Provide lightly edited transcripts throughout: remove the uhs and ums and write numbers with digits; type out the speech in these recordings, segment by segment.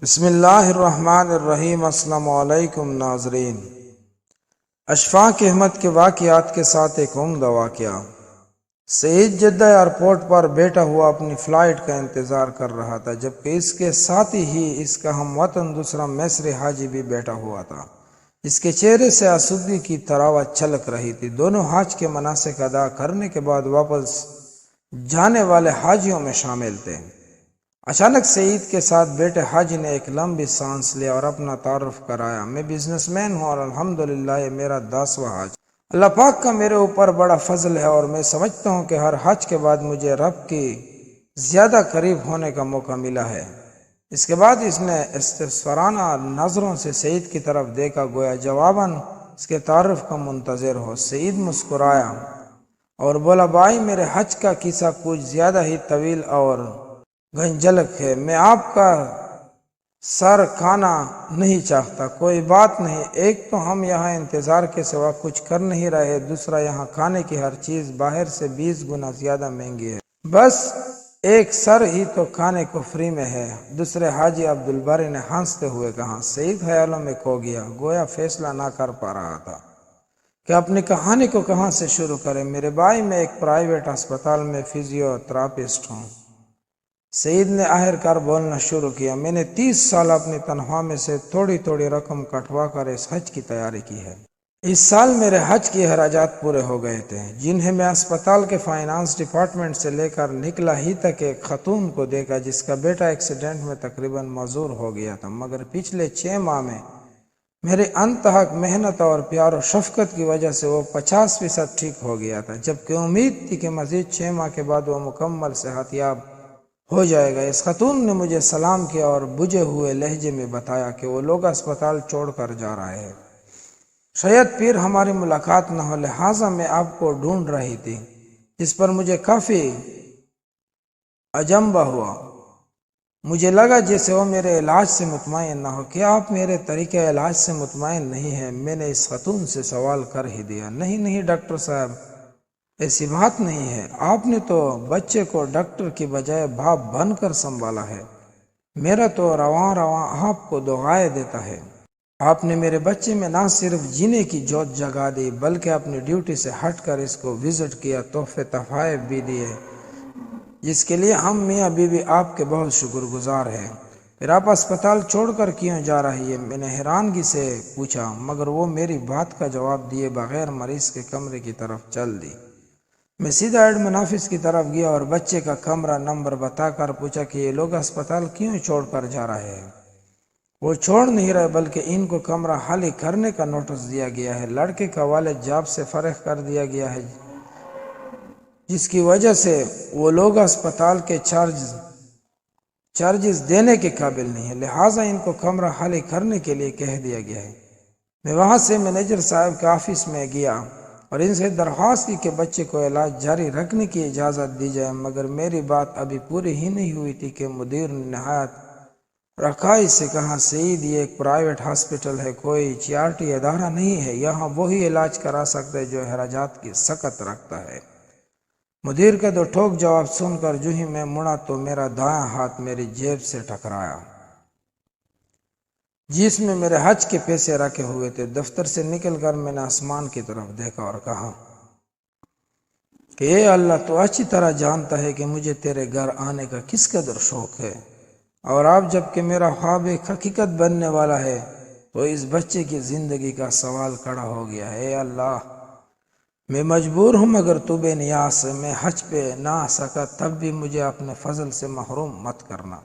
بسم اللہ الرحمن الرحیم۔ السلام علیکم ناظرین، اشفاق احمد کے واقعات کے ساتھ ایک عمدہ واقعہ۔ سعید جدہ ایئرپورٹ پر بیٹھا ہوا اپنی فلائٹ کا انتظار کر رہا تھا، جبکہ اس کے ساتھ ہی اس کا ہم وطن دوسرا مصری حاجی بھی بیٹھا ہوا تھا۔ اس کے چہرے سے آسودگی کی تراوت چھلک رہی تھی۔ دونوں حج کے مناسک ادا کرنے کے بعد واپس جانے والے حاجیوں میں شامل تھے۔ اچانک سعید کے ساتھ بیٹے حاجی نے ایک لمبی سانس لیا اور اپنا تعارف کرایا۔ میں بزنس مین ہوں اور الحمدللہ یہ میرا 10واں حج۔ اللہ پاک کا میرے اوپر بڑا فضل ہے اور میں سمجھتا ہوں کہ ہر حج کے بعد مجھے رب کی زیادہ قریب ہونے کا موقع ملا ہے۔ اس کے بعد اس نے استفسارانہ نظروں سے سعید کی طرف دیکھا، گویا جواباً اس کے تعارف کا منتظر ہو۔ سعید مسکرایا اور بولا، بھائی میرے حج کا قصہ کچھ زیادہ ہی طویل اور گنجلک ہے۔ میں آپ کا سر کھانا نہیں چاہتا۔ کوئی بات نہیں، ایک تو ہم یہاں انتظار کے سوا کچھ کر نہیں رہے، دوسرا یہاں کھانے کی ہر چیز باہر سے 20 گنا زیادہ مہنگی ہے، بس ایک سر ہی تو کھانے کو فری میں ہے۔ دوسرے حاجی عبدالباری نے ہنستے ہوئے کہا۔ سعید خیالوں میں کھو گیا، گویا فیصلہ نہ کر پا رہا تھا کہ اپنی کہانی کو کہاں سے شروع کرے۔ میرے بھائی، میں ایک پرائیویٹ ہسپتال میں فزیو تھراپسٹ ہوں۔ سعید نے آخر کار بولنا شروع کیا۔ میں نے 30 سال اپنی تنخواہ میں سے تھوڑی تھوڑی رقم کٹوا کر اس حج کی تیاری کی ہے۔ اس سال میرے حج کے اخراجات پورے ہو گئے تھے، جنہیں میں اسپتال کے فائنانس ڈپارٹمنٹ سے لے کر نکلا ہی تک ایک خاتون کو دیکھا جس کا بیٹا ایکسیڈنٹ میں تقریباً معذور ہو گیا تھا، مگر پچھلے 6 ماہ میں میرے انتہاک محنت اور پیار و شفقت کی وجہ سے وہ 50% ٹھیک ہو گیا تھا، جبکہ امید تھی کہ مزید 6 ماہ کے بعد وہ مکمل صحت یاب ہو جائے گا۔ اس خاتون نے مجھے سلام کیا اور بجھے ہوئے لہجے میں بتایا کہ وہ لوگ اسپتال چھوڑ کر جا رہے ہیں، شاید پھر ہماری ملاقات نہ ہو، لہٰذا میں آپ کو ڈھونڈ رہی تھی، جس پر مجھے کافی اجنبہ ہوا۔ مجھے لگا جیسے وہ میرے علاج سے مطمئن نہ ہو۔ کیا آپ میرے طریقہ علاج سے مطمئن نہیں ہیں؟ میں نے اس خاتون سے سوال کر ہی دیا۔ نہیں ڈاکٹر صاحب، ایسی بات نہیں ہے، آپ نے تو بچے کو ڈاکٹر کی بجائے باپ بن کر سنبھالا ہے، میرا تو رواں آپ کو دعائیں دیتا ہے۔ آپ نے میرے بچے میں نہ صرف جینے کی جوت جگا دی بلکہ اپنی ڈیوٹی سے ہٹ کر اس کو وزٹ کیا، تحفے تحائف بھی دیے، جس کے لیے ہم میاں بیوی آپ کے بہت شکر گزار ہیں۔ پھر آپ اسپتال چھوڑ کر کیوں جا رہی ہے؟ میں نے حیرانگی سے پوچھا، مگر وہ میری بات کا جواب دیے بغیر مریض کے کمرے کی طرف چل دی۔ میں سیدھا ایڈمن آفس کی طرف گیا اور بچے کا کمرہ نمبر بتا کر پوچھا کہ یہ لوگ اسپتال کیوں چھوڑ کر جا رہے ہیں۔ وہ چھوڑ نہیں رہے بلکہ ان کو کمرہ خالی کرنے کا نوٹس دیا گیا ہے۔ لڑکے کا والد جاب سے فارغ کر دیا گیا ہے، جس کی وجہ سے وہ لوگ اسپتال کے چارجز دینے کے قابل نہیں ہے، لہٰذا ان کو کمرہ خالی کرنے کے لیے کہہ دیا گیا ہے۔ میں وہاں سے مینیجر صاحب کے آفس میں گیا اور ان سے درخواست کی کہ بچے کو علاج جاری رکھنے کی اجازت دی جائے، مگر میری بات ابھی پوری ہی نہیں ہوئی تھی کہ مدیر نے نہایت رقائی سے کہا، سعید، یہ ایک پرائیویٹ ہاسپٹل ہے، کوئی چیارٹی ادارہ نہیں ہے، یہاں وہی علاج کرا سکتا ہے جو اخراجات کی سکت رکھتا ہے۔ مدیر کا دو ٹوک جواب سن کر جو ہی میں مڑا تو میرا دایاں ہاتھ میری جیب سے ٹکرایا جس میں میرے حج کے پیسے رکھے ہوئے تھے۔ دفتر سے نکل کر میں نے آسمان کی طرف دیکھا اور کہا کہ اے اللہ، تو اچھی طرح جانتا ہے کہ مجھے تیرے گھر آنے کا کس قدر شوق ہے، اور اب جب کہ میرا خواب ایک حقیقت بننے والا ہے تو اس بچے کی زندگی کا سوال کھڑا ہو گیا ہے۔ اے اللہ، میں مجبور ہوں، مگر تو بے نیاز ہے، میں حج پہ نہ آ سکا تب بھی مجھے اپنے فضل سے محروم مت کرنا۔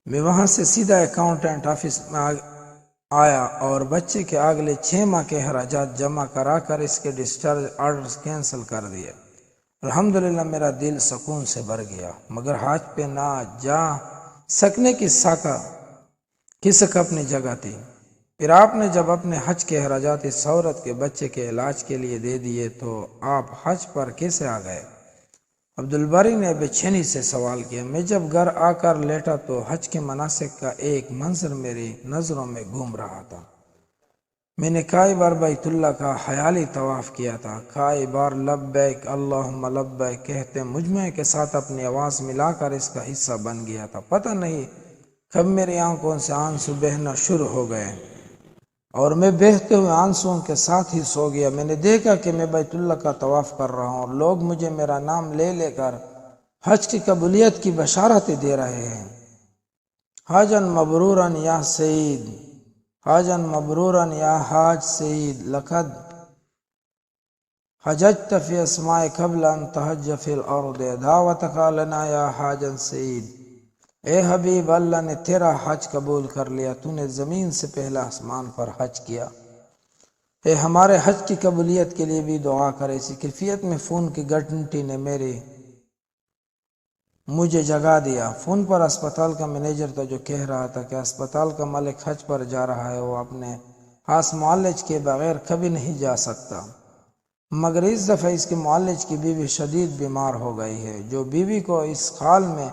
میں وہاں سے سیدھا اکاؤنٹنٹ آفس میں آیا اور بچے کے اگلے 6 ماہ کے اخراجات جمع کرا کر اس کے ڈسچارج آرڈرز کینسل کر دیے۔ الحمدللہ میرا دل سکون سے بھر گیا، مگر حج پہ نہ جا سکنے کی کسک اپنی جگہ تھی۔ پھر آپ نے جب اپنے حج کے اخراجات اس عورت کے بچے کے علاج کے لیے دے دیے تو آپ حج پر کیسے آ گئے؟ عبدالباری نے بے چینی سے سوال کیا۔ میں جب گھر آ کر لیٹا تو حج کے مناسک کا ایک منظر میری نظروں میں گھوم رہا تھا۔ میں نے کئی بار بیت اللہ کا خیالی طواف کیا تھا، کئی بار لبیک اللہم لبیک کہتے مجمع کے ساتھ اپنی آواز ملا کر اس کا حصہ بن گیا تھا۔ پتہ نہیں کب میری آنکھوں سے آنسو بہنا شروع ہو گئے اور میں بہتے ہوئے آنسوؤں کے ساتھ ہی سو گیا۔ میں نے دیکھا کہ میں بیت اللہ کا طواف کر رہا ہوں اور لوگ مجھے میرا نام لے لے کر حج کی قبولیت کی بشارتیں دے رہے ہیں۔ حاجن مبرورن یا سعید، حاجن مبرورن یا حاج سعید، لقد حججت فی اسماء قبل ان تحج فی الارض، دعوتک لنا یا حاجن سعید۔ اے حبیب، اللہ نے تیرا حج قبول کر لیا، تو نے زمین سے پہلا آسمان پر حج کیا۔ اے ہمارے حج کی قبولیت کے لیے بھی دعا کرے۔ اسی کیفیت میں فون کی گھنٹی نے مجھے جگا دیا۔ فون پر اسپتال کا مینیجر تھا جو کہہ رہا تھا کہ اسپتال کا مالک حج پر جا رہا ہے، وہ اپنے خاص معالج کے بغیر کبھی نہیں جا سکتا، مگر اس دفعہ اس کے معالج کی بیوی شدید بیمار ہو گئی ہے، جو بیوی کو اس حال میں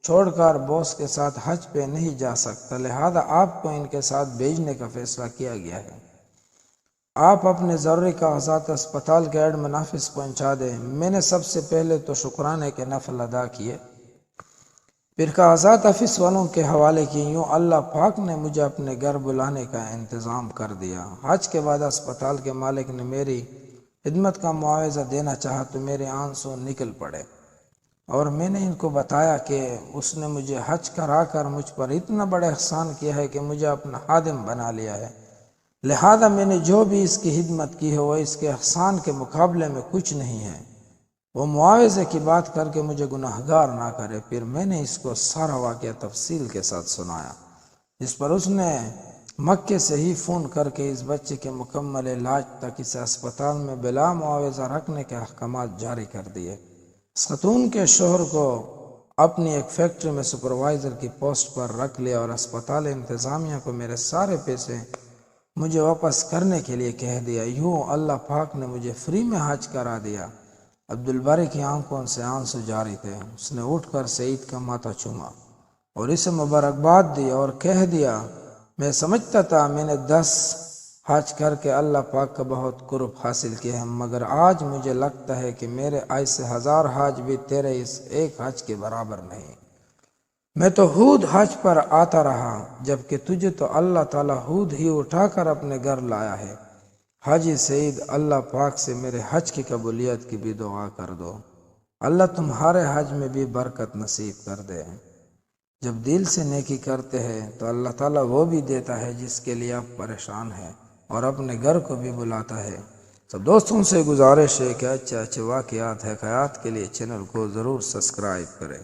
چھوڑ کر بوس کے ساتھ حج پہ نہیں جا سکتا، لہذا آپ کو ان کے ساتھ بھیجنے کا فیصلہ کیا گیا ہے۔ آپ اپنے ضروری کاغذات اسپتال کے ایڈ میں نافذ پہنچا دیں۔ میں نے سب سے پہلے تو شکرانے کے نفل ادا کیے، پھر کاغذات آفس والوں کے حوالے کیے۔ یوں اللہ پاک نے مجھے اپنے گھر بلانے کا انتظام کر دیا۔ حج کے بعد اسپتال کے مالک نے میری خدمت کا معاوضہ دینا چاہا تو میرے آنسو نکل پڑے، اور میں نے ان کو بتایا کہ اس نے مجھے حج کرا کر مجھ پر اتنا بڑا احسان کیا ہے کہ مجھے اپنا خادم بنا لیا ہے، لہذا میں نے جو بھی اس کی خدمت کی ہے وہ اس کے احسان کے مقابلے میں کچھ نہیں ہے، وہ معاوضے کی بات کر کے مجھے گناہگار نہ کرے۔ پھر میں نے اس کو سارا واقعہ تفصیل کے ساتھ سنایا، جس پر اس نے مکے سے ہی فون کر کے اس بچے کے مکمل علاج تک اسے اسپتال میں بلا معاوضہ رکھنے کے احکامات جاری کر دیے۔ اس خاتون کے شوہر کو اپنی ایک فیکٹری میں سپروائزر کی پوسٹ پر رکھ لیا اور اسپتال انتظامیہ کو میرے سارے پیسے مجھے واپس کرنے کے لیے کہہ دیا۔ یوں اللہ پاک نے مجھے فری میں حج کرا دیا۔ عبدالباری کی آنکھوں سے آنسو جاری تھے۔ اس نے اٹھ کر سعید کا ماتھا چوما اور اسے مبارکباد دی اور کہہ دیا، میں سمجھتا تھا میں نے 10 حج کر کے اللہ پاک کا بہت قرب حاصل کیا ہے، مگر آج مجھے لگتا ہے کہ میرے ایسے 1000 حج بھی تیرے اس ایک حج کے برابر نہیں۔ میں تو خود حج پر آتا رہا، جبکہ تجھے تو اللہ تعالیٰ خود ہی اٹھا کر اپنے گھر لایا ہے۔ حاجی سعید، اللہ پاک سے میرے حج کی قبولیت کی بھی دعا کر دو، اللہ تمہارے حج میں بھی برکت نصیب کر دے۔ جب دل سے نیکی کرتے ہیں تو اللہ تعالیٰ وہ بھی دیتا ہے جس کے لیے آپ پریشان ہیں، اور اپنے گھر کو بھی بلاتا ہے۔ سب دوستوں سے گزارش ہے کہ اچھے واقعات حکایات کے لیے چینل کو ضرور سبسکرائب کریں۔